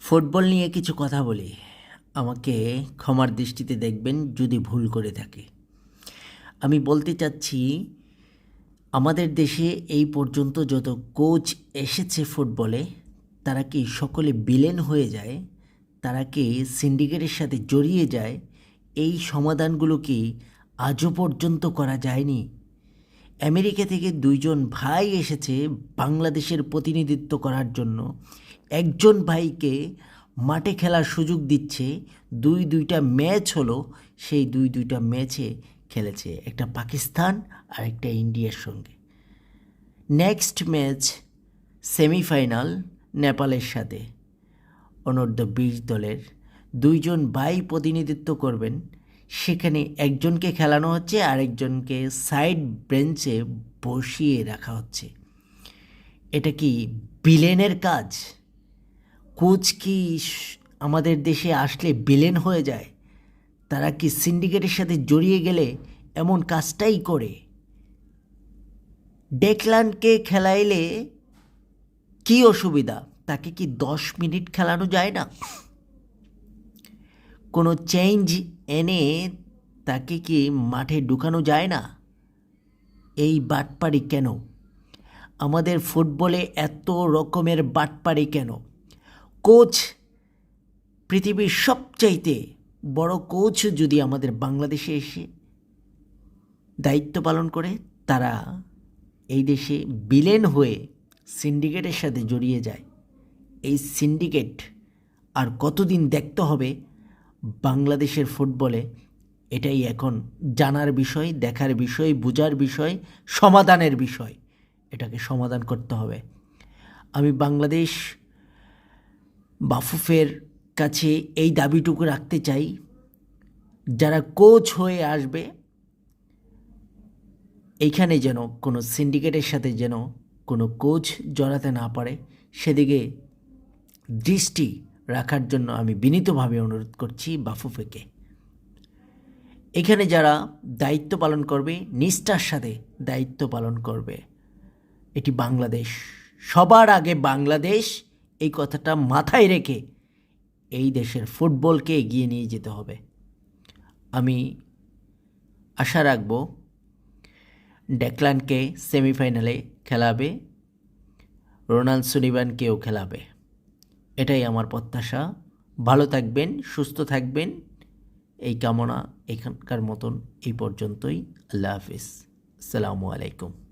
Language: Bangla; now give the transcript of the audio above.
ফুটবল নিয়ে কিছু কথা বলি। আমাকে ক্ষমার দৃষ্টিতে দেখবেন যদি ভুল করে থাকি। আমি বলতে চাচ্ছি, আমাদের দেশে এই পর্যন্ত যত কোচ এসেছে ফুটবলে, তারা কি সকলে বিলেন হয়ে যায়? তারা কি সিন্ডিকেটের সাথে জড়িয়ে যায়? এই সমাধানগুলো কি আজও পর্যন্ত করা যায়নি? আমেরিকা থেকে দুইজন ভাই এসেছে বাংলাদেশের প্রতিনিধিত্ব করার জন্য। একজন ভাইকে মাঠে খেলার সুযোগ দিচ্ছে, দুইটা ম্যাচ হলো, সেই দুইটা ম্যাচে খেলেছে, একটা পাকিস্তান আর একটা ইন্ডিয়ার সঙ্গে। নেক্সট ম্যাচ সেমিফাইনাল নেপালের সাথে। অনূর্ধ্ব-20 দলের দুইজন ভাই প্রতিনিধিত্ব করবেন, সেখানে একজনকে খেলানো হচ্ছে, আরেকজনকে সাইড বেঞ্চে বসিয়ে রাখা হচ্ছে। এটা কি বিলেনের কাজ? কোচ কি আমাদের দেশে আসলে বিলেন হয়ে যায়? তারা কি সিন্ডিকেটের সাথে জড়িয়ে গেলে এমন কাজটাই করে? ডেকলানকে খেলাইলে কি অসুবিধা? তাকে কি 10 মিনিট খেলানো যায় না? কোনো চেঞ্জ এনে তাকে কি মাঠে ঢুকানো যায় না? এই বাটপারি কেন? আমাদের ফুটবলে এত রকমের বাটপারি কেন? কোচ, পৃথিবীর সবচাইতে বড় কোচ যদি আমাদের বাংলাদেশে এসে দায়িত্ব পালন করে, তারা এই দেশে বিলেন হয়ে সিন্ডিকেটের সাথে জড়িয়ে যায়। এই সিন্ডিকেট আর কতদিন দেখতে হবে বাংলাদেশের ফুটবলে? এটাই এখন জানার বিষয়, দেখার বিষয়, বোঝার বিষয়, সমাধানের বিষয়। এটাকে সমাধান করতে হবে। আমি বাংলাদেশ বাফুফের কাছে এই দাবিটুকু রাখতে চাই, যারা কোচ হয়ে আসবে এইখানে যেন কোনো সিন্ডিকেটের সাথে যেন কোনো কোচ জড়াতে না পারে, সেদিকে দৃষ্টি রাখার জন্য আমি বিনীতভাবে অনুরোধ করছি বাফুফেকে। এখানে যারা দায়িত্ব পালন করবে, নিষ্ঠার সাথে দায়িত্ব পালন করবে। এটি বাংলাদেশ, সবার আগে বাংলাদেশ, এই কথাটা মাথায় রেখে এই দেশের ফুটবলকে এগিয়ে নিয়ে যেতে হবে। আমি আশা রাখব ডেকলানকে সেমিফাইনালে খেলাবে, রোনাল্ড সুলিভানকেও খেলাবে। এটাই আমার প্রত্যাশা। ভালো থাকবেন, সুস্থ থাকবেন, এই কামনা এখানকার মতন এই পর্যন্তই। আল্লাহ হাফিজ। আসসালামু আলাইকুম।